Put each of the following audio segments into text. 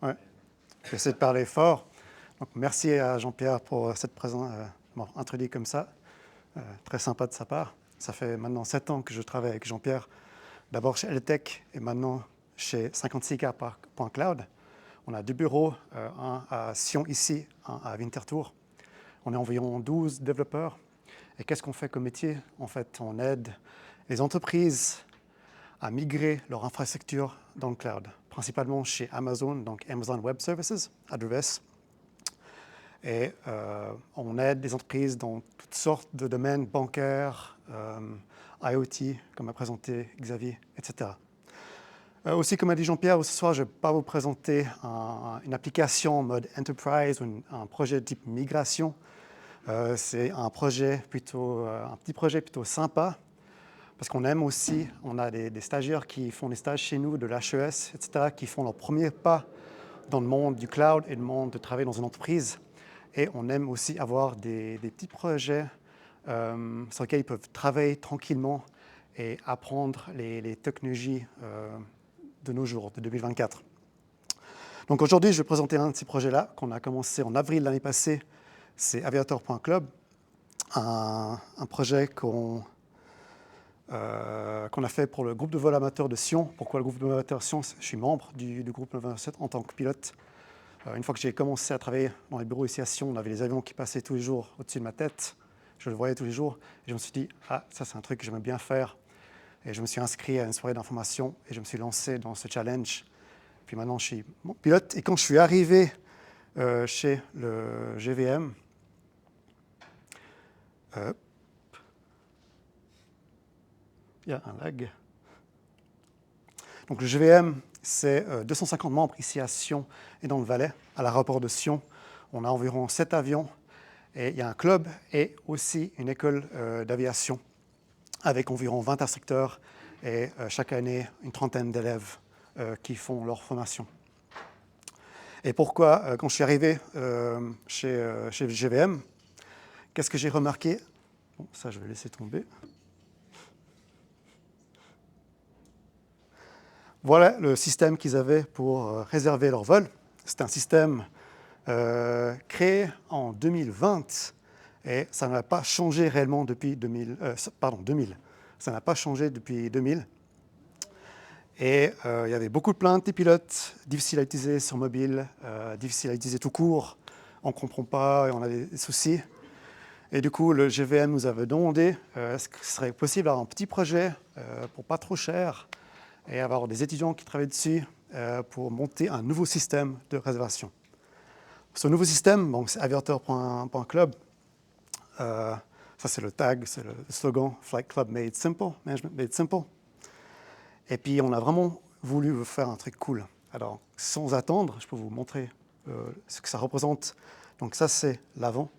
Ouais. J'essaie de parler fort. Donc, merci à Jean-Pierre pour cette introduit comme ça. Très sympa de sa part. Ça fait maintenant 7 ans que je travaille avec Jean-Pierre, d'abord chez LTech et maintenant chez 56K.Cloud. On a 2 bureaux, un à Sion ici, un à Winterthur. On est environ 12 développeurs. Et qu'est-ce qu'on fait comme métier? En fait, on aide les entreprises à migrer leur infrastructure dans le cloud, principalement chez Amazon, donc Amazon Web Services, AWS. Et on aide les entreprises dans toutes sortes de domaines bancaires, IoT, comme a présenté Xavier, etc. Aussi, comme a dit Jean-Pierre, ce soir, je ne vais pas vous présenter une application en mode enterprise ou un projet de type migration. C'est un petit projet plutôt sympa, parce qu'on aime aussi, on a des stagiaires qui font des stages chez nous, de l'HES, etc., qui font leur premier pas dans le monde du cloud et le monde de travailler dans une entreprise. Et on aime aussi avoir des petits projets sur lesquels ils peuvent travailler tranquillement et apprendre les technologies de nos jours, de 2024. Donc aujourd'hui, je vais présenter un de ces projets-là qu'on a commencé en avril l'année passée. C'est Aviator.club, un projet qu'on a fait pour le groupe de vol amateur de Sion. Pourquoi le groupe de vol amateur de Sion? Je suis membre du groupe de vol amateur en tant que pilote. Une fois que j'ai commencé à travailler dans les bureaux ici à Sion, on avait les avions qui passaient tous les jours au-dessus de ma tête. Je le voyais tous les jours. Et je me suis dit, ça c'est un truc que j'aimais bien faire. Et je me suis inscrit à une soirée d'information et je me suis lancé dans ce challenge. Puis maintenant, je suis pilote. Et quand je suis arrivé chez le GVM, il y a un lag. Donc le GVM, c'est 250 membres ici à Sion et dans le Valais, à l'aéroport de Sion. On a environ 7 avions et il y a un club et aussi une école d'aviation avec environ 20 instructeurs et chaque année une trentaine d'élèves qui font leur formation. Et pourquoi, quand je suis arrivé chez GVM, qu'est-ce que j'ai remarqué? Bon, ça, je vais laisser tomber. Voilà le système qu'ils avaient pour réserver leur vol. C'est un système créé en 2020 et ça n'a pas changé réellement depuis 2000. Ça n'a pas changé depuis 2000. Et il y avait beaucoup de plaintes des pilotes, difficiles à utiliser sur mobile, difficiles à utiliser tout court. On ne comprend pas et on a des soucis. Et du coup, le GVM nous avait demandé est-ce que ce serait possible d'avoir un petit projet pour pas trop cher et avoir des étudiants qui travaillent dessus pour monter un nouveau système de réservation. Ce nouveau système, bon, c'est aviator.club. Ça, c'est le tag, c'est le slogan Flight Club Made Simple, Management Made Simple. Et puis, on a vraiment voulu vous faire un truc cool. Alors, sans attendre, je peux vous montrer ce que ça représente. Donc, ça, c'est l'avant.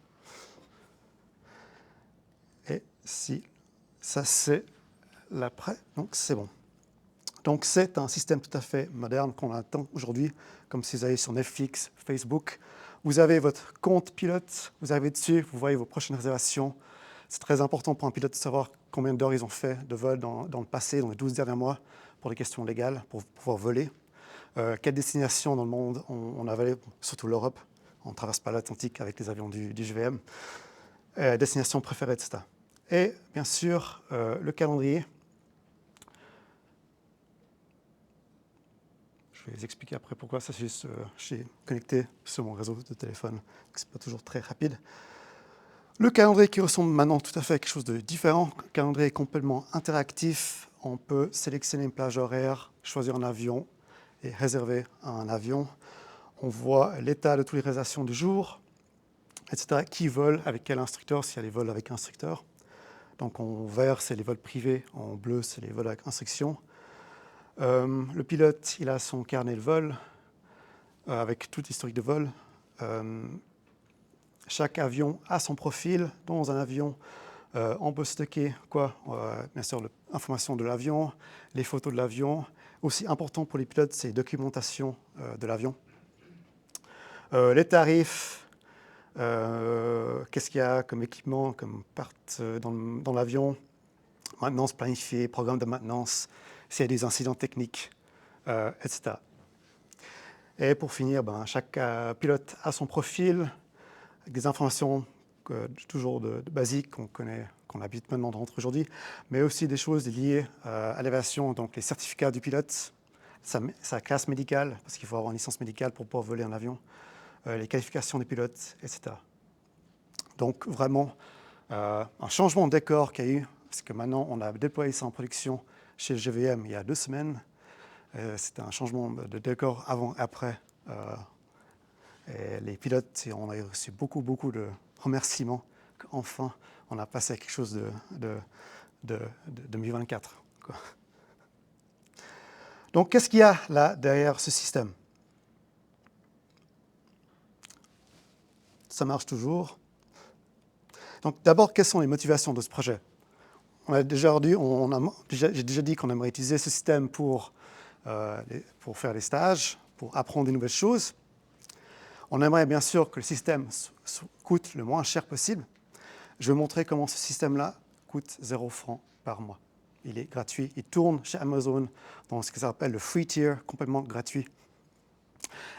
Et si ça, c'est l'après. Donc, c'est bon. Donc, c'est un système tout à fait moderne qu'on attend aujourd'hui, comme si vous allez sur Netflix, Facebook. Vous avez votre compte pilote, vous arrivez dessus, vous voyez vos prochaines réservations. C'est très important pour un pilote de savoir combien d'heures ils ont fait de vol dans le passé, dans les 12 derniers mois, pour des questions légales, pour pouvoir voler. Quelle destination dans le monde on a volé, surtout l'Europe. On ne traverse pas l'Atlantique avec les avions du GVM. Destination préférée, etc. Et bien sûr, le calendrier. Je vais vous expliquer après pourquoi. Ça, c'est juste, j'ai connecté sur mon réseau de téléphone. Ce n'est pas toujours très rapide. Le calendrier qui ressemble maintenant tout à fait à quelque chose de différent. Le calendrier est complètement interactif. On peut sélectionner une plage horaire, choisir un avion et réserver un avion. On voit l'état de toutes les réservations du jour, etc. Qui vole, avec quel instructeur, s'il y a des vols avec instructeur. Donc en vert, c'est les vols privés. En bleu, c'est les vols avec instruction. Le pilote, il a son carnet de vol avec tout l'historique de vol. Chaque avion a son profil. Dans un avion, on peut stocker quoi bien sûr, l'information de l'avion, les photos de l'avion. Aussi important pour les pilotes, c'est la documentation de l'avion. Les tarifs, qu'est-ce qu'il y a comme équipement, comme part dans l'avion, maintenance planifiée, programme de maintenance, s'il y a des incidents techniques, etc. Et pour finir, chaque pilote a son profil, avec des informations toujours de basiques qu'on connaît, qu'on habite maintenant de rentrer aujourd'hui, mais aussi des choses liées à l'aviation, donc les certificats du pilote, sa classe médicale, parce qu'il faut avoir une licence médicale pour pouvoir voler un avion, les qualifications des pilotes, etc. Donc vraiment, un changement de décor qu'il y a eu, parce que maintenant on a déployé ça en production chez GVM il y a 2 semaines. C'était un changement de décor avant-après. Et les pilotes, on a reçu beaucoup de remerciements qu'enfin on a passé à quelque chose de 2024. Quoi. Donc qu'est-ce qu'il y a là derrière ce système? Ça marche toujours. Donc d'abord, quelles sont les motivations de ce projet? J'ai déjà dit qu'on aimerait utiliser ce système pour faire des stages, pour apprendre des nouvelles choses. On aimerait bien sûr que le système coûte le moins cher possible. Je vais montrer comment ce système-là coûte 0 francs par mois. Il est gratuit, il tourne chez Amazon dans ce que ça s'appelle le free tier, complètement gratuit.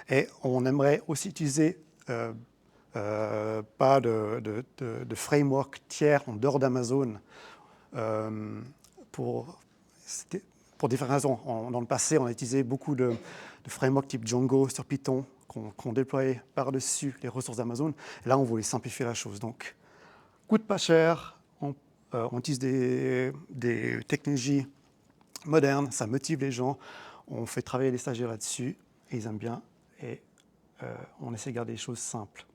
Et on aimerait aussi utiliser pas de framework tiers en dehors d'Amazon pour différentes raisons. Dans le passé, on a utilisé beaucoup de frameworks type Django sur Python qu'on déployait par-dessus les ressources d'Amazon. Et là, on voulait simplifier la chose. Donc, coûte pas cher, on utilise des technologies modernes, ça motive les gens, on fait travailler les stagiaires là-dessus, et ils aiment bien, et on essaie de garder les choses simples.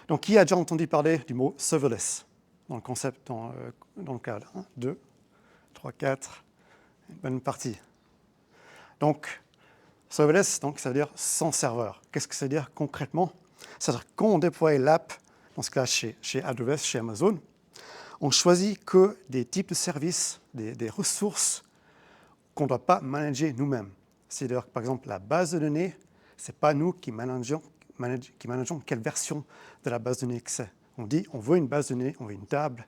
Donc, qui a déjà entendu parler du mot serverless dans le concept, dans le cadre 1, 2, 3, 4, une bonne partie. Donc, serverless, ça veut dire sans serveur. Qu'est-ce que ça veut dire concrètement? C'est-à-dire quand on déploie l'app, dans ce cas chez AWS, chez Amazon, on choisit que des types de services, des ressources qu'on ne doit pas manager nous-mêmes. C'est-à-dire que, par exemple, la base de données, ce n'est pas nous qui manageons quelle version de la base de données que c'est. On dit, on veut une base de données, on veut une table,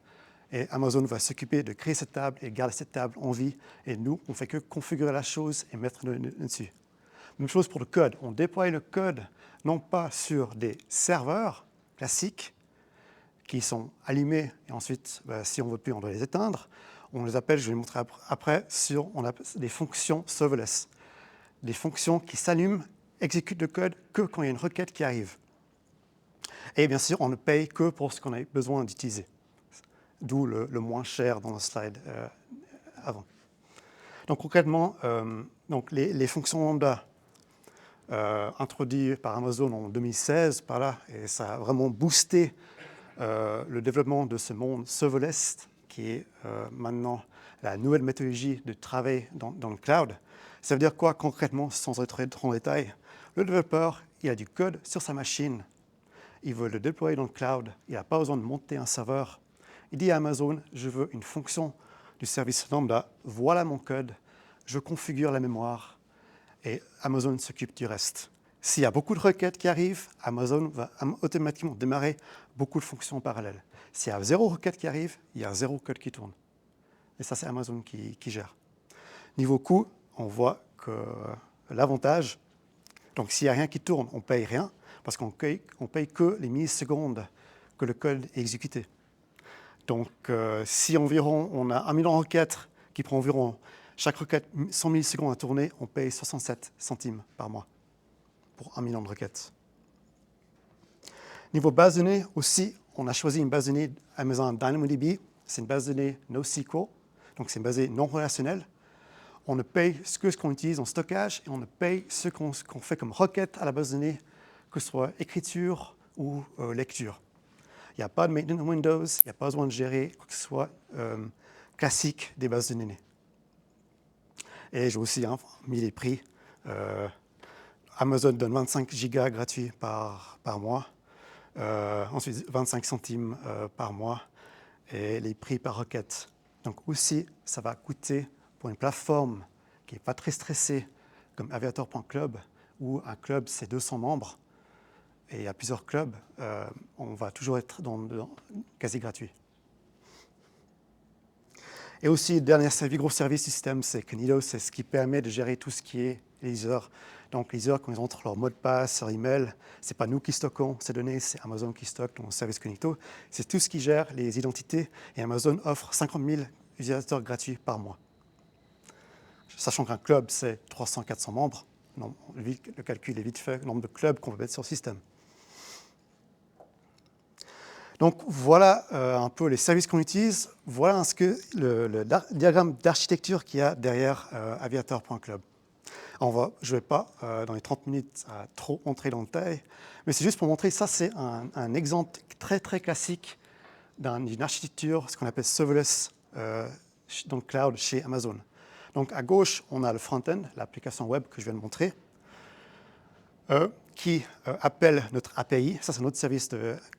et Amazon va s'occuper de créer cette table et garder cette table en vie, et nous, on ne fait que configurer la chose et mettre dessus. Même chose pour le code. On déploie le code non pas sur des serveurs classiques qui sont allumés et ensuite, si on ne veut plus, on doit les éteindre. On les appelle, je vais vous montrer après, on a des fonctions serverless. Des fonctions qui s'allument, exécutent le code que quand il y a une requête qui arrive. Et bien sûr, on ne paye que pour ce qu'on a besoin d'utiliser. D'où le moins cher dans le slide avant. Donc concrètement, les fonctions lambda introduites par Amazon en 2016, par là, et ça a vraiment boosté le développement de ce monde serverless, qui est maintenant la nouvelle méthodologie de travail dans le cloud. Ça veut dire quoi concrètement, sans être trop en détail? Le développeur, il a du code sur sa machine, il veut le déployer dans le cloud, il n'a pas besoin de monter un serveur. Il dit à Amazon, je veux une fonction du service lambda, voilà mon code, je configure la mémoire et Amazon s'occupe du reste. S'il y a beaucoup de requêtes qui arrivent, Amazon va automatiquement démarrer beaucoup de fonctions en parallèle. S'il y a 0 requête qui arrive, il y a 0 code qui tourne. Et ça, c'est Amazon qui gère. Niveau coût, on voit que l'avantage, donc s'il n'y a rien qui tourne, on ne paye rien, parce qu'on paye que les millisecondes que le code est exécuté. Donc si environ on a 1 million de requêtes qui prend environ chaque requête 100 millisecondes à tourner, on paye 67 centimes par mois pour 1 million de requêtes. Niveau base de données aussi, on a choisi une base de données Amazon DynamoDB. C'est une base de données NoSQL, donc c'est une base de données non relationnelle. On ne paye que ce qu'on utilise en stockage et on ne paye ce qu'on fait comme requête à la base de données, que ce soit écriture ou lecture. Il n'y a pas de maintenance Windows, il n'y a pas besoin de gérer quoi que ce soit classique des bases de données. Et j'ai aussi mis les prix. Amazon donne 25 gigas gratuits par mois. Ensuite, 25 centimes par mois. Et les prix par requête. Donc aussi, ça va coûter pour une plateforme qui n'est pas très stressée, comme aviator.club, où un club, c'est 200 membres. Et il y a plusieurs clubs, on va toujours être dans quasi gratuit. Et aussi, le dernier gros service du système, c'est Knido, c'est ce qui permet de gérer tout ce qui est les users. Donc, les users, quand ils entrent leur mot de passe, leur email, ce n'est pas nous qui stockons ces données, c'est Amazon qui stocke dans le service Cognito. C'est tout ce qui gère les identités. Et Amazon offre 50 000 utilisateurs gratuits par mois. Sachant qu'un club, c'est 300-400 membres. Non, le calcul est vite fait, le nombre de clubs qu'on peut mettre sur le système. Donc voilà un peu les services qu'on utilise. Voilà le diagramme d'architecture qu'il y a derrière aviator.club. Je ne vais pas, dans les 30 minutes, trop entrer dans le détail, mais c'est juste pour montrer, ça c'est un exemple très très classique d'une architecture, ce qu'on appelle serverless dans le cloud chez Amazon. Donc à gauche, on a le front-end, l'application web que je viens de montrer, qui appelle notre API. Ça, c'est notre service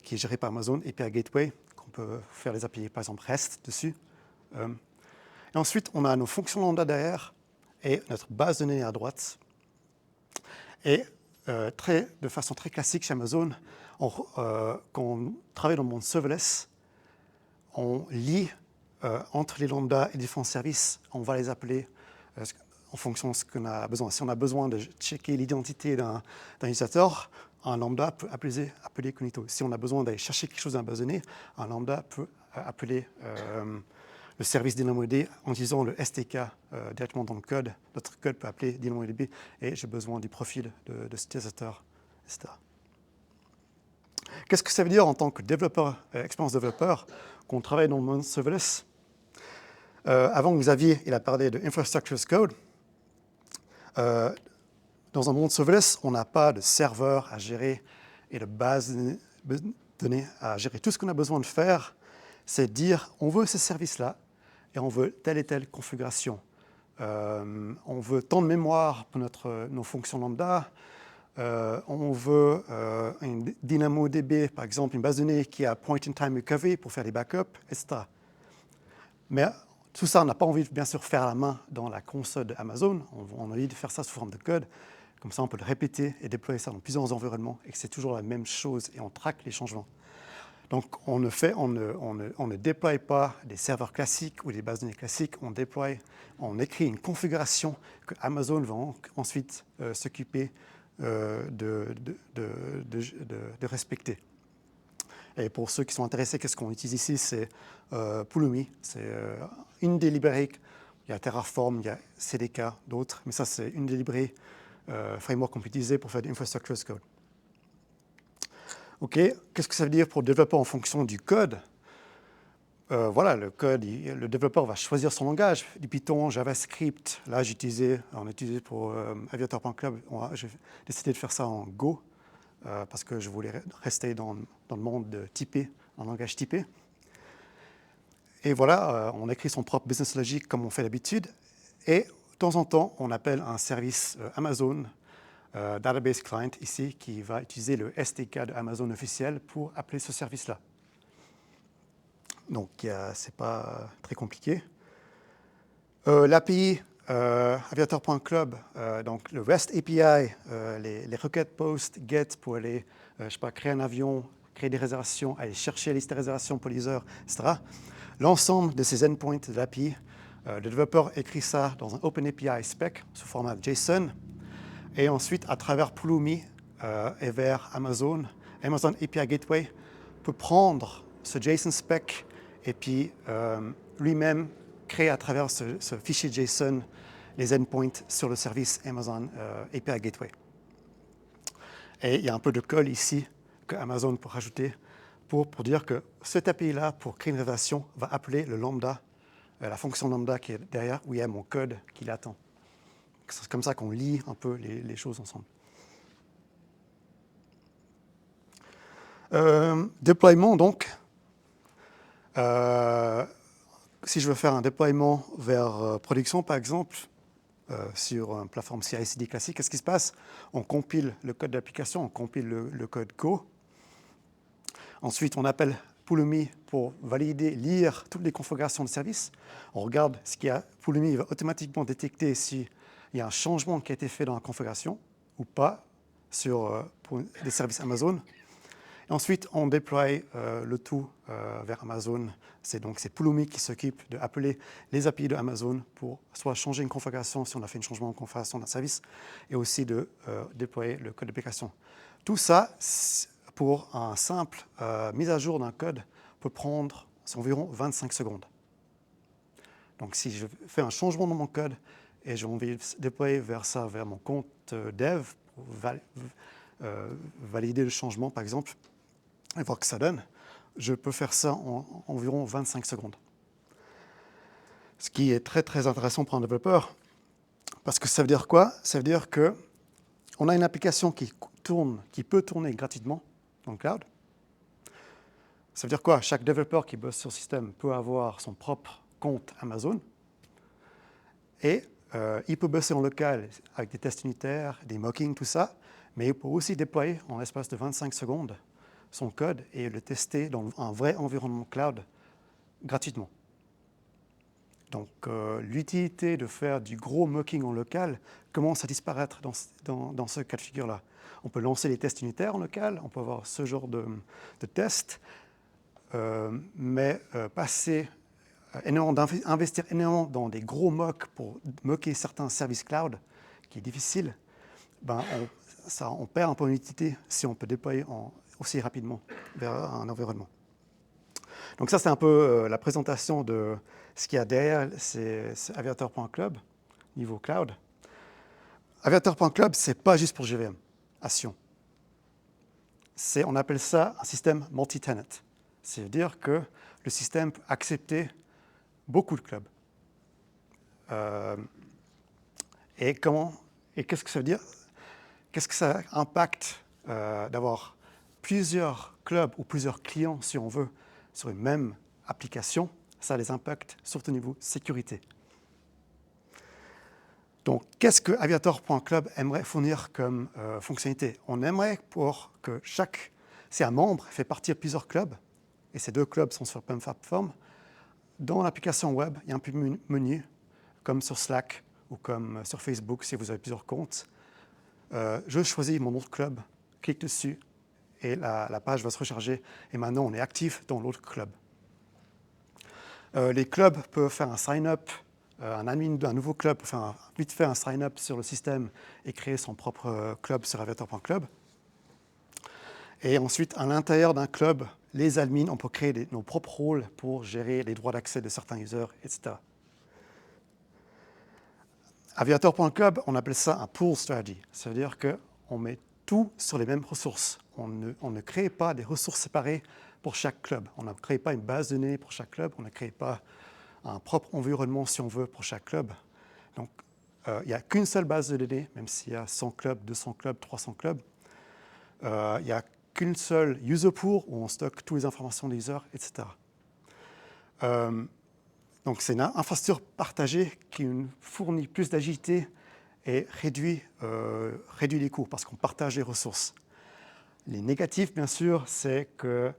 qui est géré par Amazon, API Gateway, qu'on peut faire les API, par exemple, REST dessus. Et ensuite, on a nos fonctions lambda derrière et notre base de données à droite. Et de façon très classique chez Amazon, quand on travaille dans le monde serverless, on lie entre les lambdas et les différents services, on va les appeler en fonction de ce qu'on a besoin. Si on a besoin de checker l'identité d'un utilisateur, un lambda peut appeler Cognito. Si on a besoin d'aller chercher quelque chose dans la base de données, un lambda peut appeler le service DynamoDB en utilisant le SDK directement dans le code. Notre code peut appeler DynamoDB et j'ai besoin du profil de cet utilisateur, etc. Qu'est-ce que ça veut dire en tant que développeur, expérience développeur, qu'on travaille dans le monde serverless? Avant, Xavier, il a parlé de Infrastructure as Code. Dans un monde serverless, on n'a pas de serveur à gérer et de base de données à gérer. Tout ce qu'on a besoin de faire, c'est dire on veut ce service-là et on veut telle et telle configuration. On veut tant de mémoire pour nos fonctions lambda. On veut une DynamoDB, par exemple, une base de données qui a point-in-time recovery pour faire des backups, etc. Mais tout ça, on n'a pas envie de, bien sûr, faire à la main dans la console d'Amazon. On a envie de faire ça sous forme de code. Comme ça, on peut le répéter et déployer ça dans plusieurs environnements et que c'est toujours la même chose et on traque les changements. Donc, on ne déploie pas des serveurs classiques ou des bases de données classiques. On écrit une configuration que Amazon va ensuite s'occuper de respecter. Et pour ceux qui sont intéressés, qu'est-ce qu'on utilise ici? C'est Pulumi. C'est une des librairies. Il y a Terraform, il y a CDK, d'autres. Mais ça, c'est une des librairies framework qu'on peut utiliser pour faire de l'infrastructure as code. OK, qu'est-ce que ça veut dire pour le développeur en fonction du code? Voilà, le code, le développeur va choisir son langage. Du Python, JavaScript. Là, on a utilisé pour aviator.club, j'ai décidé de faire ça en Go parce que je voulais rester dans le monde typé, en langage typé. Et voilà, on écrit son propre business logic comme on fait d'habitude. Et de temps en temps, on appelle un service Amazon Database Client ici qui va utiliser le SDK de Amazon officiel pour appeler ce service-là. Donc, ce n'est pas très compliqué. L'API aviator.club, donc le REST API, les requêtes POST, GET pour aller, créer un avion, créer des réservations, aller chercher la liste de réservations pour les heures, etc. L'ensemble de ces endpoints de l'API, le développeur écrit ça dans un OpenAPI spec sous format JSON. Et ensuite, à travers Pulumi et vers Amazon API Gateway peut prendre ce JSON spec et puis lui-même créer à travers ce fichier JSON les endpoints sur le service Amazon API Gateway. Et il y a un peu de code ici que Amazon peut rajouter pour dire que cette API-là, pour créer une réservation, va appeler le lambda, la fonction lambda qui est derrière, où il y a mon code qui l'attend. C'est comme ça qu'on lie un peu les choses ensemble. Déploiement, donc. Si je veux faire un déploiement vers production, par exemple, sur une plateforme CI/CD classique, qu'est-ce qui se passe? On compile le code d'application, on compile le code Go. Ensuite, on appelle Pulumi pour valider, lire toutes les configurations de service. On regarde ce qu'il y a. Pulumi va automatiquement détecter s'il y a un changement qui a été fait dans la configuration ou pas pour des services Amazon. Et ensuite, on déploie le tout vers Amazon. C'est Pulumi qui s'occupe d'appeler les API de Amazon pour soit changer une configuration si on a fait un changement en configuration d'un service, et aussi de déployer le code d'application. Tout ça, pour un simple mise à jour d'un code, peut prendre environ 25 secondes. Donc si je fais un changement dans mon code et j'ai envie de déployer vers mon compte dev pour valider le changement, par exemple, et voir que ça donne, je peux faire ça en environ 25 secondes. Ce qui est très, très intéressant pour un développeur, parce que ça veut dire quoi? Ça veut dire qu'on a une application qui peut tourner gratuitement dans le cloud. Ça veut dire quoi? Chaque développeur qui bosse sur le système peut avoir son propre compte Amazon, et il peut bosser en local avec des tests unitaires, des mockings, tout ça, mais il peut aussi déployer en l'espace de 25 secondes son code et le tester dans un vrai environnement cloud gratuitement. Donc l'utilité de faire du gros mocking en local commence à disparaître dans ce cas de figure-là. On peut lancer les tests unitaires en local, on peut avoir ce genre de tests, mais investir énormément dans des gros mocks pour mocker certains services cloud, qui est difficile, on perd un peu en utilité si on peut déployer aussi rapidement vers un environnement. Donc ça, c'est un peu la présentation de ce qu'il y a derrière, c'est Aviator.club, niveau cloud. Aviator.club, ce n'est pas juste pour GVM, à Sion. On appelle ça un système multi-tenant. C'est-à-dire que le système peut accepter beaucoup de clubs. Et qu'est-ce que ça veut dire? Qu'est-ce que ça impacte d'avoir plusieurs clubs ou plusieurs clients, si on veut, sur une même application? Ça les impacte surtout au niveau sécurité. Donc, qu'est-ce que Aviator.club aimerait fournir comme fonctionnalité? On aimerait pour que si un membre fait partie de plusieurs clubs, et ces 2 clubs sont sur la même plateforme, dans l'application web, il y a un petit menu, comme sur Slack ou comme sur Facebook, si vous avez plusieurs comptes. Je choisis mon autre club, clique dessus, et la page va se recharger. Et maintenant, on est actif dans l'autre club. Les clubs peuvent faire un sign-up. Un admin d'un nouveau club peut vite faire un sign-up sur le système et créer son propre club sur Aviator.club. Et ensuite, à l'intérieur d'un club, les admins, on peut créer nos propres rôles pour gérer les droits d'accès de certains users, etc. Aviator.club, on appelle ça un pool strategy. Ça veut dire qu'on met tout sur les mêmes ressources. On ne crée pas des ressources séparées pour chaque club. On ne crée pas une base de données pour chaque club. On ne crée pas un propre environnement, si on veut, pour chaque club. Donc, il n'y a qu'une seule base de données, même s'il y a 100 clubs, 200 clubs, 300 clubs. Il n'y a qu'une seule user pool où on stocke toutes les informations des users, etc. Donc, c'est une infrastructure partagée qui fournit plus d'agilité et réduit les coûts parce qu'on partage les ressources. Les négatifs, bien sûr, c'est qu'il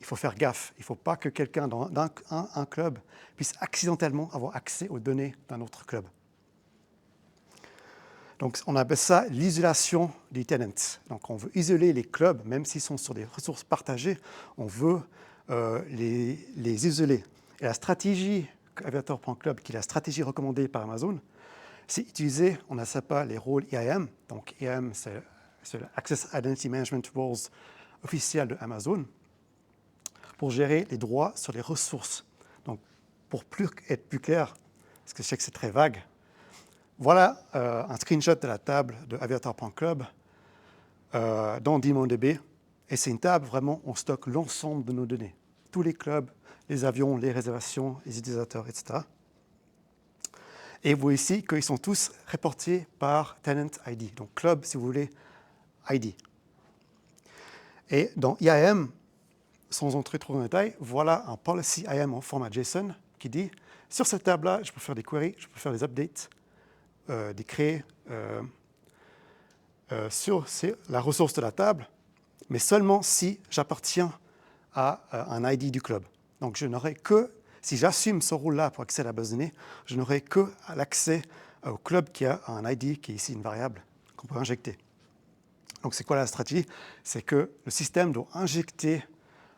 faut faire gaffe. Il ne faut pas que quelqu'un dans un club puisse accidentellement avoir accès aux données d'un autre club. Donc, on appelle ça l'isolation des tenants. Donc, on veut isoler les clubs, même s'ils sont sur des ressources partagées, on veut les isoler. Et la stratégie Aviator.club, qui est la stratégie recommandée par Amazon, c'est utiliser, on n'appelle pas les rôles IAM. Donc, IAM, c'est l'Access Identity Management Roles officiel de Amazon, pour gérer les droits sur les ressources. Donc, pour être plus clair, parce que je sais que c'est très vague, voilà un screenshot de la table de Aviator.club dans DynamoDB. Et c'est une table, vraiment, on stocke l'ensemble de nos données. Tous les clubs, les avions, les réservations, les utilisateurs, etc. Et vous voyez ici qu'ils sont tous réportés par Tenant ID. Donc, club, si vous voulez, ID. Et dans IAM, sans entrer trop dans le détail, voilà un policy IAM en format JSON qui dit, sur cette table-là, je peux faire des queries, je peux faire des updates, des créer sur la ressource de la table, mais seulement si j'appartiens à un ID du club. Donc, je n'aurai que, si j'assume ce rôle-là pour accéder à la base de données, je n'aurai que l'accès au club qui a un ID, qui est ici une variable qu'on peut injecter. Donc c'est quoi la stratégie? C'est que le système doit injecter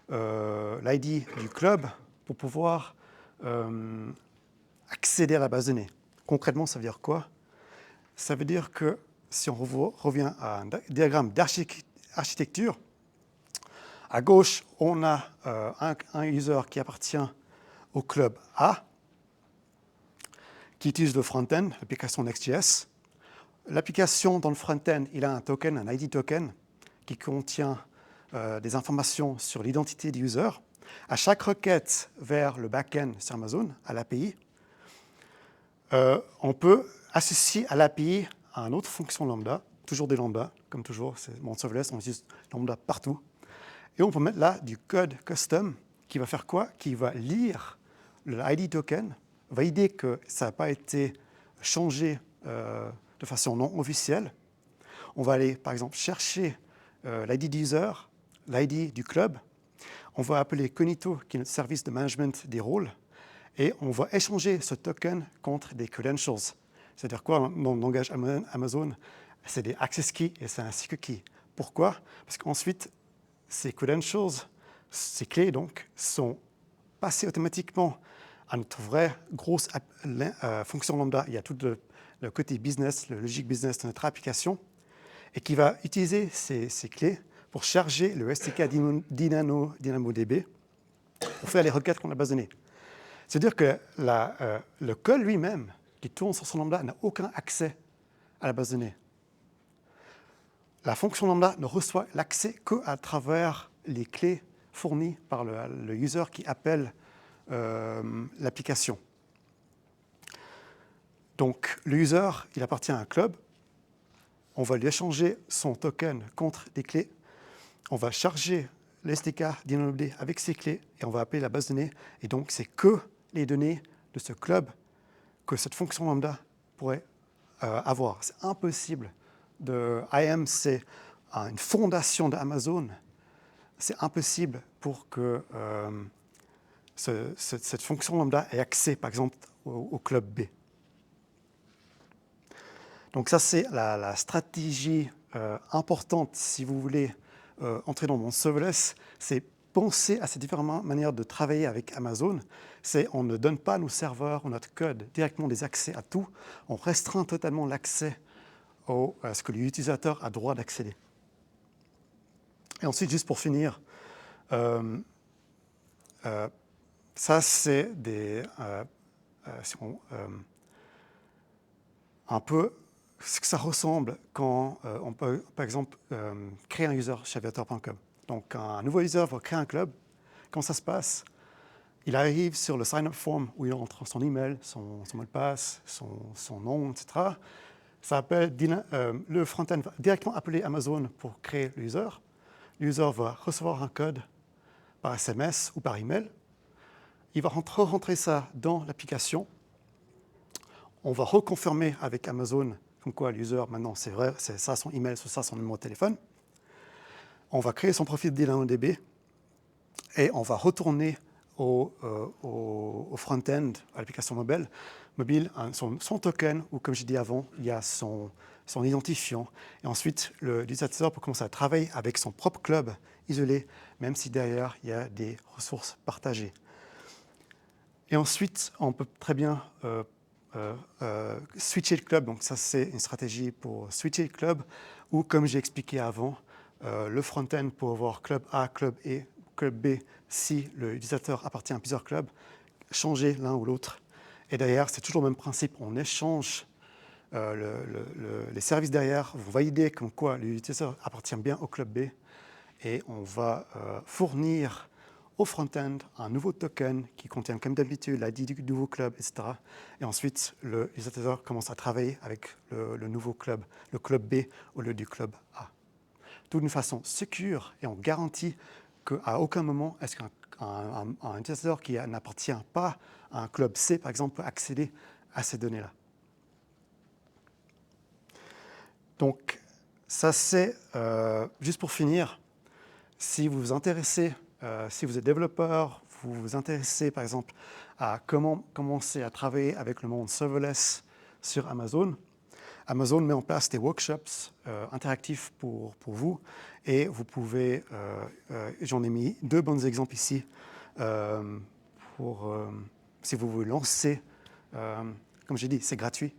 l'ID du club pour pouvoir accéder à la base de données. Concrètement, ça veut dire quoi? Ça veut dire que si on revient à un diagramme d'architecture, à gauche, on a un user qui appartient au club A, qui utilise le front-end, l'application Next.js. L'application dans le front-end, il a un token, un ID token, qui contient des informations sur l'identité du user. À chaque requête vers le back-end sur Amazon, à l'API, on peut associer à l'API à une autre fonction lambda, toujours des lambda, comme toujours, c'est mon serverless, on utilise lambda partout. Et on peut mettre là du code custom qui va faire quoi? Qui va lire le ID token, valider que ça n'a pas été changé de façon non officielle. On va aller, par exemple, chercher l'ID du user, l'ID du club. On va appeler Cognito, qui est notre service de management des rôles. Et on va échanger ce token contre des credentials. C'est-à-dire quoi, dans le langage Amazon? C'est des access keys et c'est un secret key. Pourquoi? Parce qu'ensuite, ces credentials, ces clés donc, sont passées automatiquement à notre vraie grosse fonction lambda. Il y a tout le côté business, le logique business de notre application, et qui va utiliser ces clés pour charger le SDK DynamoDB pour faire les requêtes contre la base de données. C'est-à-dire que le code lui-même qui tourne sur son lambda n'a aucun accès à la base de données. La fonction lambda ne reçoit l'accès qu'à travers les clés fournies par le user qui appelle l'application. Donc, le user, il appartient à un club. On va lui échanger son token contre des clés. On va charger l'SDK DynamoDB avec ces clés et on va appeler la base de données. Et donc, c'est que les données de ce club que cette fonction lambda pourrait avoir. C'est impossible. IAM, c'est une fondation d'Amazon. C'est impossible pour que cette fonction lambda ait accès, par exemple, au club B. Donc ça, c'est la stratégie importante, si vous voulez entrer dans mon serverless, c'est penser à ces différentes manières de travailler avec Amazon. On ne donne pas à nos serveurs ou notre code directement des accès à tout, on restreint totalement l'accès à ce que l'utilisateur a droit d'accéder. Et ensuite, juste pour finir, ça c'est un peu ce que ça ressemble quand on peut, par exemple, créer un user chez aviator.com. Donc, un nouveau user va créer un club. Comment ça se passe? Il arrive sur le sign-up form où il entre son email, son mot de passe, son nom, etc. Ça appelle le front-end va directement appeler Amazon pour créer le user. L'user va recevoir un code par SMS ou par email. Il va rentrer ça dans l'application. On va reconfirmer avec Amazon comme quoi l'user, maintenant, c'est vrai, c'est ça son email, c'est ça son numéro de téléphone. On va créer son profil DynamoDB et on va retourner au front-end, à l'application mobile, son token, ou comme j'ai dit avant, il y a son identifiant. Et ensuite, l'utilisateur peut commencer à travailler avec son propre club isolé, même si derrière, il y a des ressources partagées. Et ensuite, on peut très bien switcher le club. Donc ça, c'est une stratégie pour switcher le club, ou comme j'ai expliqué avant, le front-end pour avoir club A, club E, club B, si l'utilisateur appartient à plusieurs clubs, changer l'un ou l'autre. Et derrière, c'est toujours le même principe, on échange les services derrière, vous validez comme quoi l'utilisateur appartient bien au club B, et on va fournir au front-end un nouveau token qui contient, comme d'habitude, l'ID du nouveau club, etc. Et ensuite, l'utilisateur commence à travailler avec le nouveau club, le club B au lieu du club A. Tout d'une façon sécure, et on garantit qu'à aucun moment est-ce qu'un utilisateur qui n'appartient pas à un club C, par exemple, peut accéder à ces données-là. Donc, ça c'est, juste pour finir, si vous vous intéressez, si vous êtes développeur, vous vous intéressez par exemple à comment commencer à travailler avec le monde serverless sur Amazon, Amazon met en place des workshops interactifs pour vous et vous pouvez, j'en ai mis 2 bons exemples ici pour si vous voulez lancer, comme j'ai dit, c'est gratuit.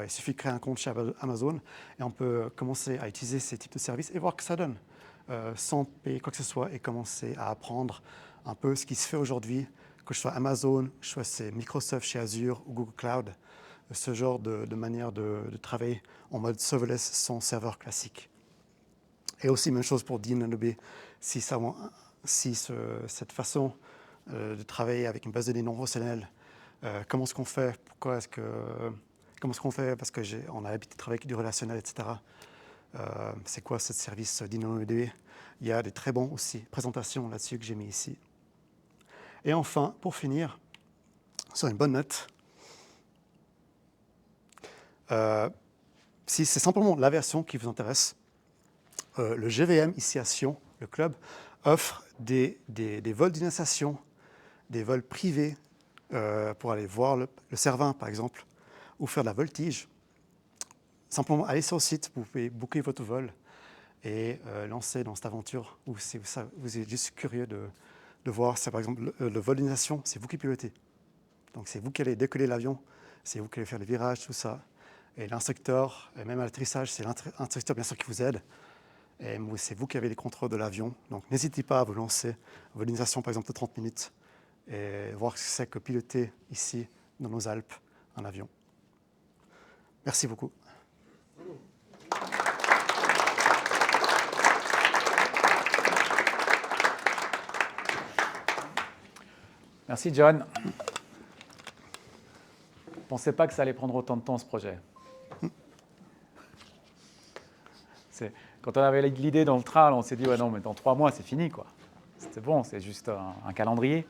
Il suffit de créer un compte chez Amazon et on peut commencer à utiliser ces types de services et voir ce que ça donne sans payer quoi que ce soit et commencer à apprendre un peu ce qui se fait aujourd'hui, que ce soit Amazon, que ce soit c'est Microsoft chez Azure ou Google Cloud, ce genre de manière de travailler en mode serverless sans serveur classique. Et aussi, même chose pour DynaDB, si cette façon de travailler avec une base de données non relationnelle, comment est-ce qu'on fait, comment est-ce qu'on fait, parce qu'on a l'habitude de travailler avec du relationnel, etc. C'est quoi ce service DynaDB? Il y a des très bons aussi présentations là-dessus que j'ai mis ici. Et enfin, pour finir, sur une bonne note, si c'est simplement la version qui vous intéresse, le GVM ici à Sion, le club, offre des vols d'initiation, des vols privés pour aller voir le Cervin, par exemple, ou faire de la voltige. Simplement, allez sur le site, vous pouvez booker votre vol et lancer dans cette aventure où si vous êtes juste curieux de voir, par exemple, le vol d'initiation, c'est vous qui pilotez. Donc, c'est vous qui allez décoller l'avion, c'est vous qui allez faire les virages, tout ça. Et l'instructeur, et même à l'atterrissage, c'est l'instructeur, bien sûr, qui vous aide. Et c'est vous qui avez les contrôles de l'avion. Donc, n'hésitez pas à vous lancer. Vol d'initiation, par exemple, de 30 minutes et voir ce que c'est que piloter ici, dans nos Alpes, un avion. Merci beaucoup. Merci, John. Je ne pensais pas que ça allait prendre autant de temps, ce projet. Quand on avait l'idée dans le train, on s'est dit, ouais, non, mais dans 3 mois, c'est fini, quoi. C'était bon, c'est juste un calendrier.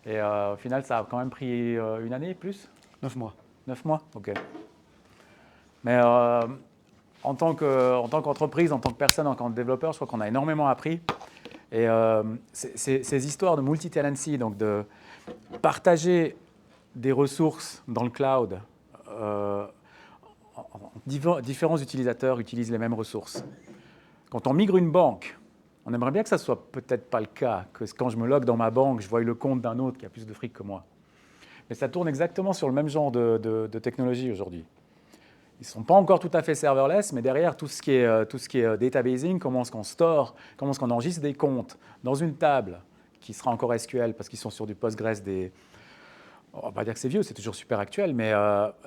Et au final, ça a quand même pris 1 année, plus 9 mois. 9 mois, ok. Mais en tant qu'entreprise, en tant que personne, en tant que développeur, je crois qu'on a énormément appris. Et ces histoires de multi-tenancy, donc de partager des ressources dans le cloud, différents utilisateurs utilisent les mêmes ressources. Quand on migre une banque, on aimerait bien que ça ne soit peut-être pas le cas, que quand je me log dans ma banque, je vois le compte d'un autre qui a plus de fric que moi. Mais ça tourne exactement sur le même genre de technologie aujourd'hui. Ils ne sont pas encore tout à fait serverless, mais derrière tout ce qui est databasing, comment est-ce qu'on store, comment est-ce qu'on enregistre des comptes dans une table qui sera encore SQL parce qu'ils sont sur du Postgres, on ne va pas dire que c'est vieux, c'est toujours super actuel, mais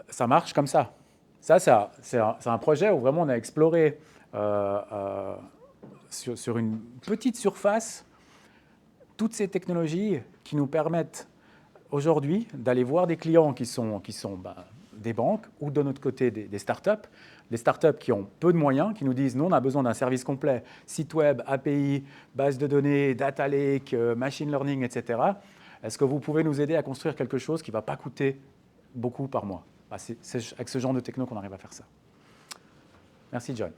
ça marche comme ça. Ça, c'est un projet où vraiment on a exploré sur une petite surface toutes ces technologies qui nous permettent aujourd'hui d'aller voir des clients qui sont des banques ou de notre côté des startups. Des startups qui ont peu de moyens, qui nous disent « Nous, on a besoin d'un service complet, site web, API, base de données, data lake, machine learning, etc. Est-ce que vous pouvez nous aider à construire quelque chose qui ne va pas coûter beaucoup par mois ?» C'est avec ce genre de techno qu'on arrive à faire ça. Merci, John.